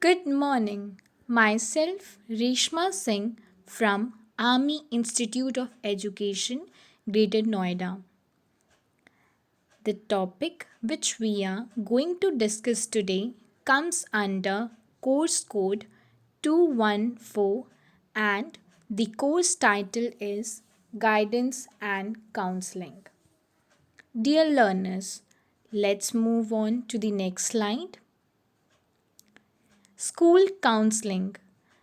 Good morning. Myself, Reshma Singh from Army Institute of Education, Greater Noida. The topic which we are going to discuss today comes under course code 214 and the course title is Guidance and Counseling. Dear learners, let's move on to the next slide. School counseling.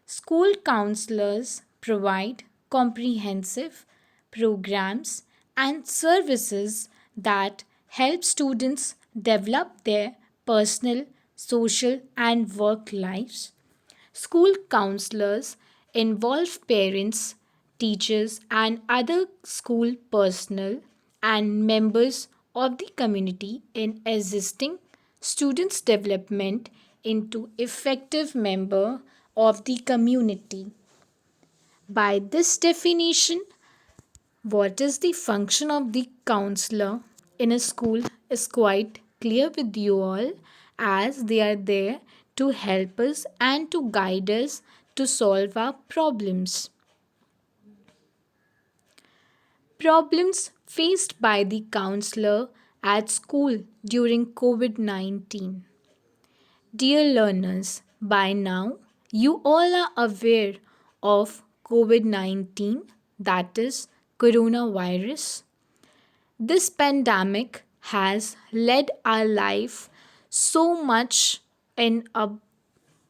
School counselors provide comprehensive programs and services that help students develop their personal, social, and work lives. School counselors involve parents, teachers, and other school personnel and members of the community in assisting students' development into effective member of the community. By this definition, what is the function of the counselor in a school is quite clear with you all, as they are there to help us and to guide us to solve our problems. Problems faced by the counselor at school during COVID 19. Dear learners, by now you all are aware of COVID 19, that is, coronavirus. This pandemic has led our life so much in a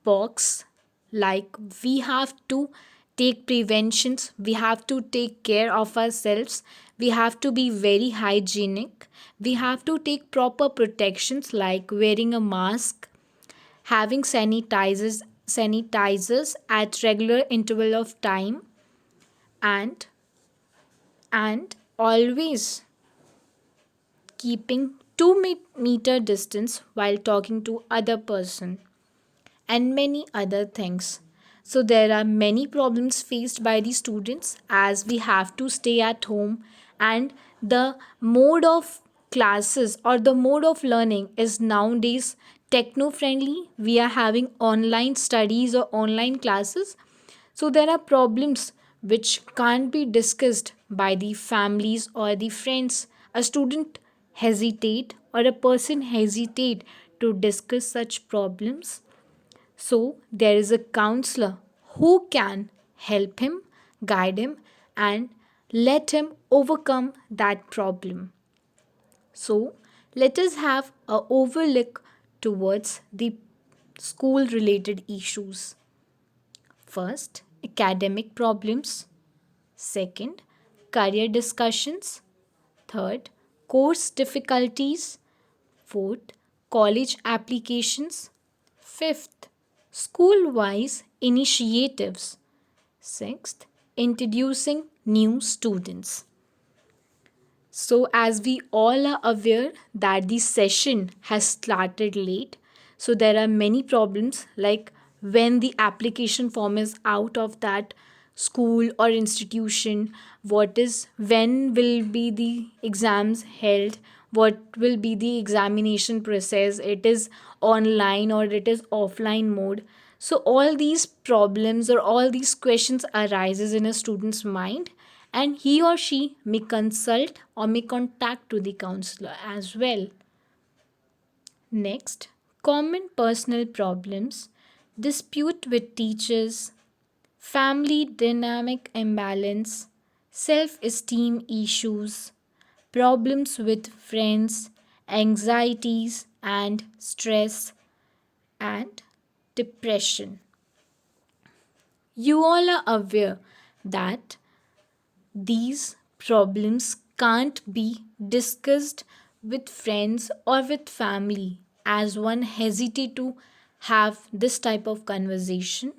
box, like we have to take preventions, we have to take care of ourselves, we have to be very hygienic, we have to take proper protections like wearing a mask, having sanitizers at regular interval of time, and always keeping 2 meter distance while talking to other person, and many other things. So there are many problems faced by the students as we have to stay at home, and the mode of classes or the mode of learning is nowadays techno friendly. We are having online studies or online classes. So there are problems which can't be discussed by the families or the friends. A student hesitate or a person hesitate to discuss such problems, so there is a counselor who can help him, guide him, and let him overcome that problem. So let us have a overlook towards the school related issues. First, academic problems. Second, career discussions. Third, course difficulties. Fourth, college applications. Fifth, school wise initiatives. Sixth, introducing new students. So, as we all are aware that the session has started late, so there are many problems like when the application form is out of that school or institution, when will be the exams held, what will be the examination process, it is online or it is offline mode. So all these problems or all these questions arises in a student's mind, and he or she may consult or may contact to the counselor as well. Next, common personal problems, dispute with teachers, family dynamic imbalance, self esteem issues, problems with friends, anxieties and stress, and depression. You all are aware that these problems can't be discussed with friends or with family, as one hesitate to have this type of conversation.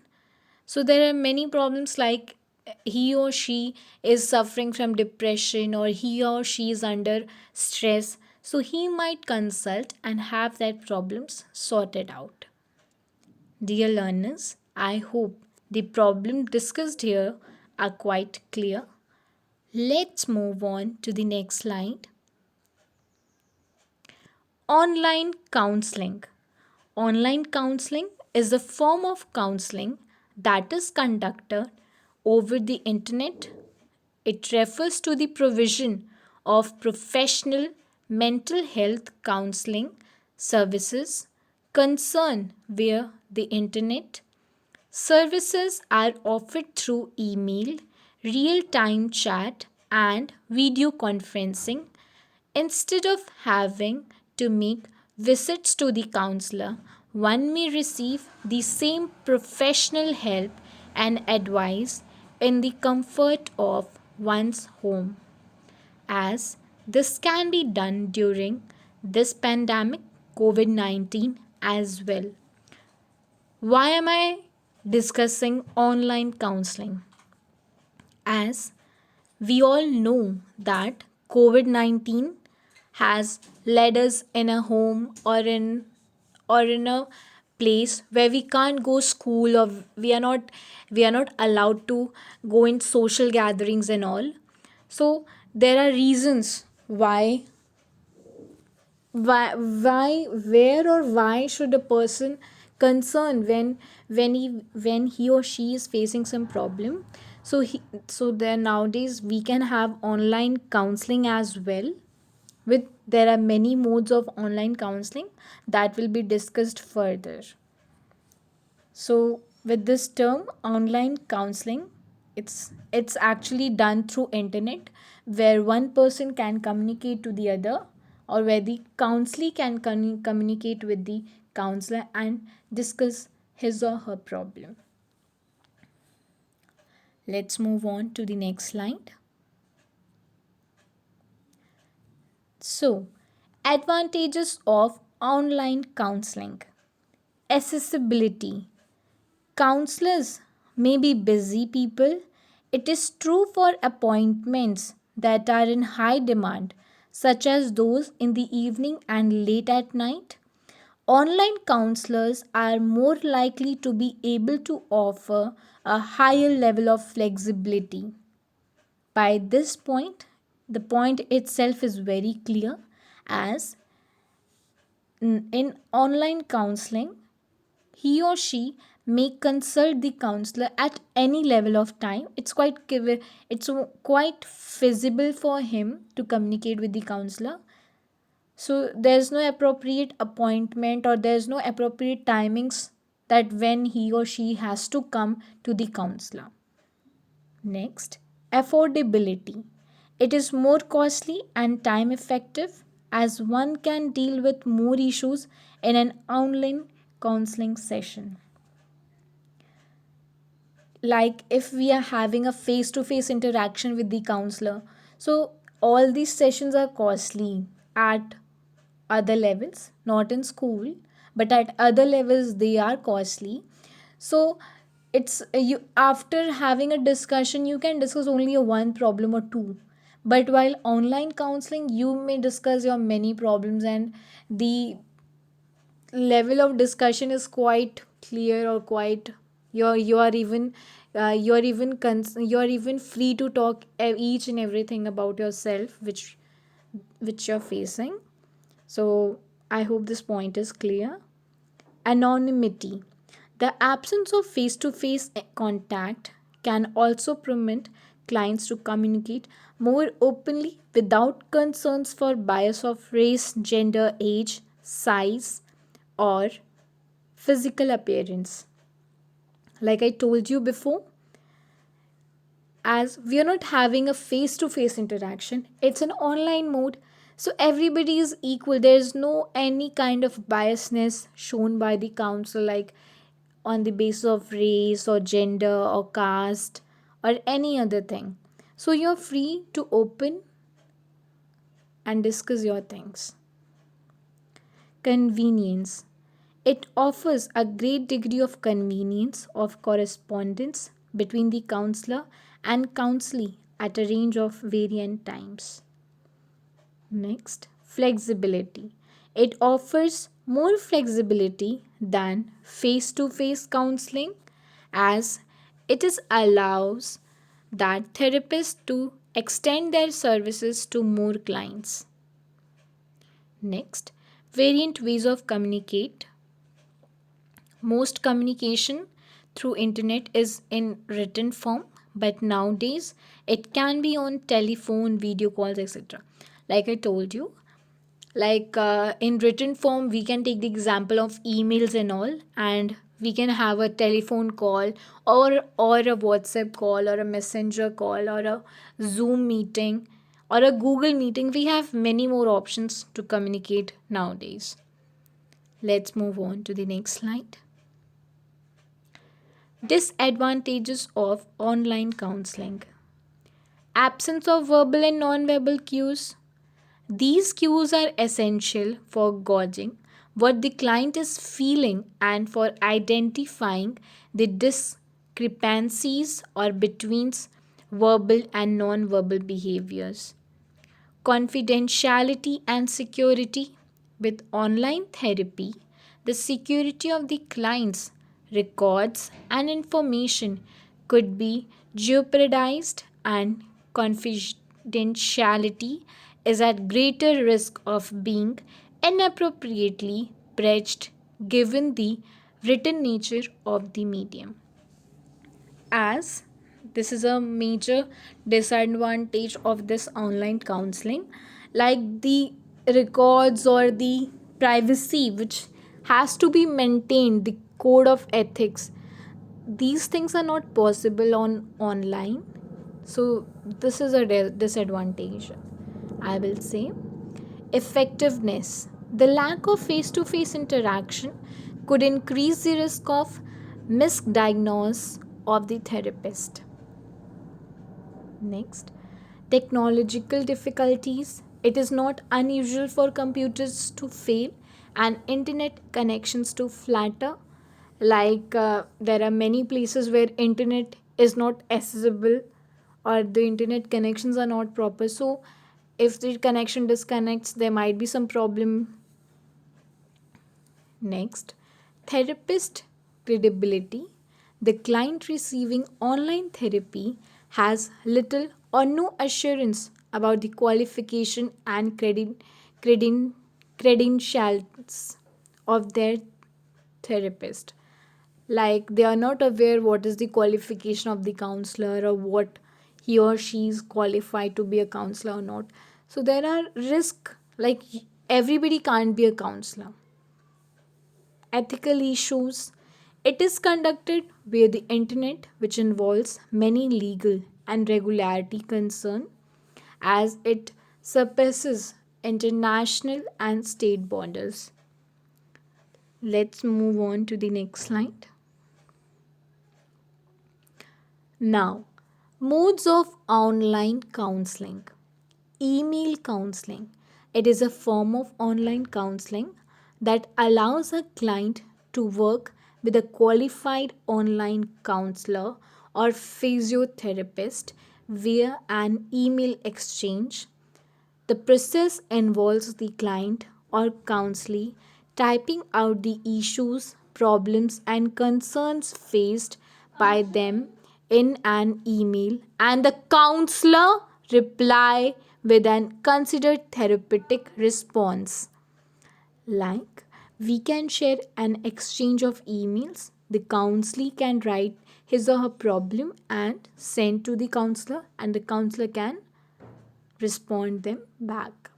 So there are many problems like he or she is suffering from depression or he or she is under stress. So he might consult and have that problems sorted out. Dear learners, I hope the problem discussed here are quite clear. Let's move on to the next slide. Online counseling. Online counseling is a form of counseling that is conducted over the internet. It refers to the provision of professional mental health counseling services concerned via the internet. Services are offered through email, real time chat, and video conferencing. Instead of having to make visits to the counselor, one may receive the same professional help and advice in the comfort of one's home. As this can be done during this pandemic, COVID 19, as well. Why am I discussing online counseling? As we all know that COVID 19 has led us in a home or in a place where we can't go school, or we are not allowed to go in social gatherings and all. So there are reasons why where or why should a person concern when he or she is facing some problem. So there nowadays we can have online counseling as well. With There are many modes of online counseling that will be discussed further. So with this term online counseling, it's actually done through internet, where one person can communicate to the other, or where the counselee can communicate with the counselor and discuss his or her problem. Let's move on to the next slide. So, advantages of online counseling. Accessibility. Counselors may be busy people. It is true for appointments that are in high demand, such as those in the evening and late at night. Online counselors are more likely to be able to offer a higher level of flexibility. By this point, the point itself is very clear, as in online counseling, he or she may consult the counselor at any level of time. It's quite feasible for him to communicate with the counselor. So there's no appropriate appointment, or there's no appropriate timings that when he or she has to come to the counselor. Next, affordability. It is more costly and time effective, as one can deal with more issues in an online counseling session. Like if we are having a face to face interaction with the counselor, so all these sessions are costly at other levels, not in school, but at other levels they are costly. So it's you after having a discussion, you can discuss only a one problem or two, but while online counseling you may discuss your many problems, and the level of discussion is quite clear, or quite you're even free to talk each and everything about yourself, which you're facing. So I hope this point is clear. Anonymity. The absence of face to face contact can also permit clients to communicate more openly without concerns for bias of race, gender, age, size, or physical appearance. Like I told you before, as we are not having a face to face interaction, it's an online mode. So everybody is equal. There's no any kind of biasness shown by the council, like on the basis of race or gender or caste or any other thing. So you're free to open and discuss your things. Convenience. It offers a great degree of convenience of correspondence between the counselor and counselee at a range of varying times. Next, flexibility. It offers more flexibility than face to face counseling, as it is allows that therapists to extend their services to more clients. Next, variant ways of communicate. Most communication through internet is in written form, but nowadays it can be on telephone, video calls, etc. Like I told you, in written form we can take the example of emails and all, and we can have a telephone call, or a WhatsApp call, or a messenger call, or a Zoom meeting, or a Google meeting. We have many more options to communicate nowadays. Let's move on to the next slide. Disadvantages of online counseling: absence of verbal and non-verbal cues. These cues are essential for gauging what the client is feeling and for identifying the discrepancies or between verbal and non-verbal behaviors. Confidentiality and security. With online therapy, the security of the client's records and information could be jeopardized, and confidentiality is at greater risk of being inappropriately breached given the written nature of the medium. As this is a major disadvantage of this online counseling, like the records or the privacy which has to be maintained, the code of ethics, these things are not possible on online. So this is a disadvantage, I will say. Effectiveness: the lack of face to face interaction could increase the risk of misdiagnosis of the therapist. Next, technological difficulties. It is not unusual for computers to fail and internet connections to flatter. There are many places where internet is not accessible, or the internet connections are not proper. So, if the connection disconnects, there might be some problem. Next, therapist credibility. The client receiving online therapy has little or no assurance about the qualification and credentials of their therapist. Like, they are not aware what is the qualification of the counselor, or what he or she is qualified to be a counselor or not. So there are risks, like everybody can't be a counselor. Ethical issues. It is conducted via the internet, which involves many legal and regularity concern, as it surpasses international and state borders. Let's move on to the next slide. Now, modes of online counseling. Email counseling. It is a form of online counseling that allows a client to work with a qualified online counselor or physiotherapist via an email exchange. The process involves the client or counselee typing out the issues, problems, and concerns faced by them in an email, and the counselor reply with an considered therapeutic response. Like, we can share an exchange of emails. The counselee can write his or her problem and send to the counselor, and the counselor can respond them back.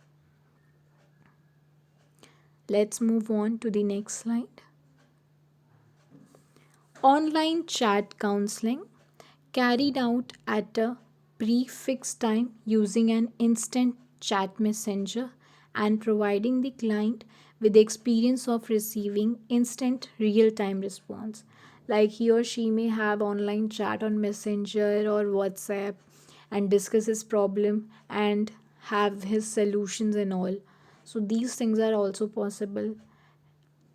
Let's move on to the next slide. Online chat counseling, carried out at a prefixed time using an instant chat messenger and providing the client with the experience of receiving instant real-time response. Like, he or she may have online chat on messenger or WhatsApp and discuss his problem and have his solutions and all. So these things are also possible.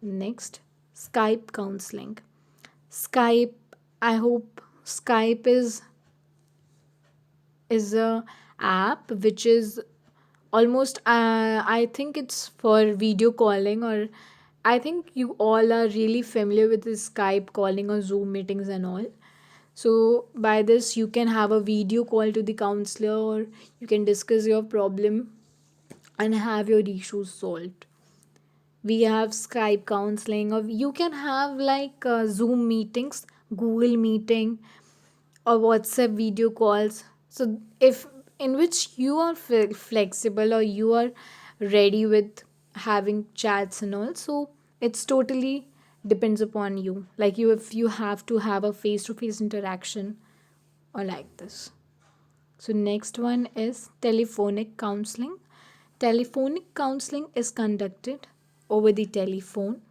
Next, Skype counseling. Skype, I hope Skype is a app which is almost I think it's for video calling, or I think you all are really familiar with this Skype calling or Zoom meetings and all. So by this you can have a video call to the counselor, or you can discuss your problem and have your issues solved We have Skype counseling, or you can have like Zoom meetings, Google meeting, or WhatsApp video calls. So if in which you are flexible, or you are ready with having chats and all, so it's totally depends upon you. Like you, if you have to have a face to face interaction or like this. So next one is telephonic counseling. Telephonic counseling is conducted over the telephone.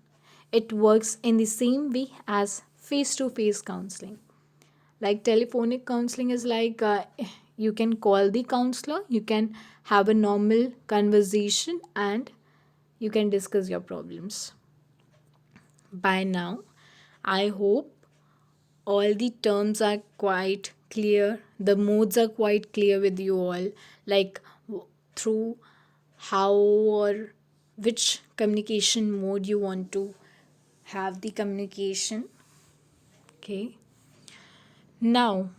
It works in the same way as face to face counseling. Like telephonic counseling is like you can call the counselor, you can have a normal conversation, and you can discuss your problems. By now, I hope all the terms are quite clear, the modes are quite clear with you all, like through how or which communication mode you want to have the communication. Okay. Now,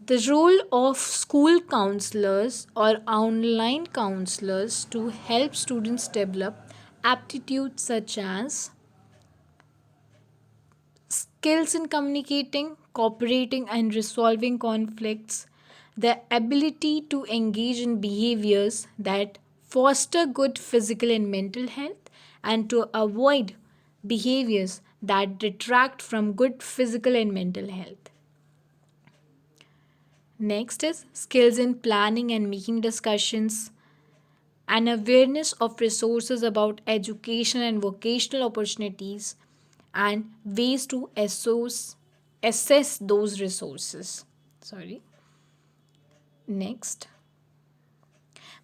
the role of school counselors or online counselors to help students develop aptitudes such as skills in communicating, cooperating, and resolving conflicts, the ability to engage in behaviors that foster good physical and mental health, and to avoid behaviors that detract from good physical and mental health. Next is skills in planning and making discussions, an awareness of resources about education and vocational opportunities, and ways to assess those resources. Sorry. Next,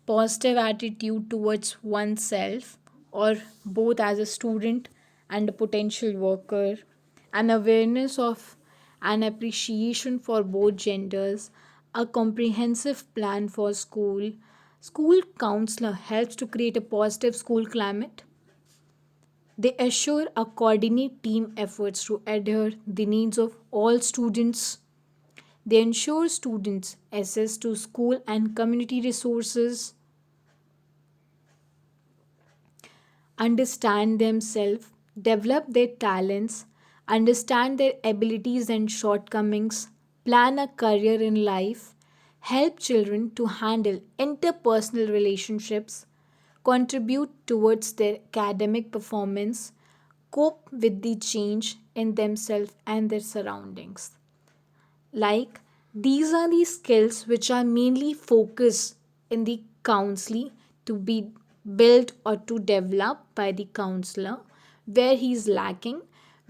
positive attitude towards oneself, or both as a student and a potential worker, an awareness of an appreciation for both genders, a comprehensive plan for school. School counselor helps to create a positive school climate. They assure a coordinate team efforts to adhere the needs of all students. They ensure students access to school and community resources, understand themselves, develop their talents, understand their abilities and shortcomings, plan a career in life, help children to handle interpersonal relationships, contribute towards their academic performance, cope with the change in themselves and their surroundings. Like these are the skills which are mainly focused in the counseling to be built or to develop by the counselor, where he's lacking,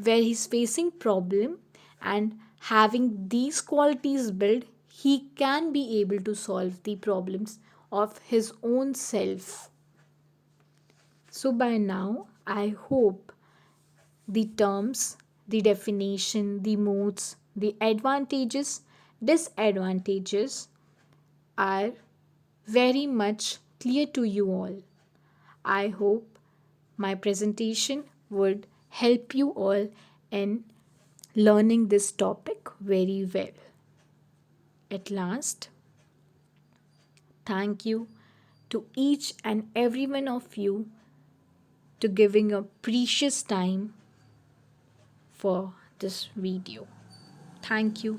where he's facing problem, and having these qualities built, he can be able to solve the problems of his own self. So by now, I hope the terms, the definition, the modes, the advantages, disadvantages are very much clear to you all. I hope my presentation would help you all in learning this topic very well. At last, thank you to each and every one of you to giving your precious time for this video. Thank you.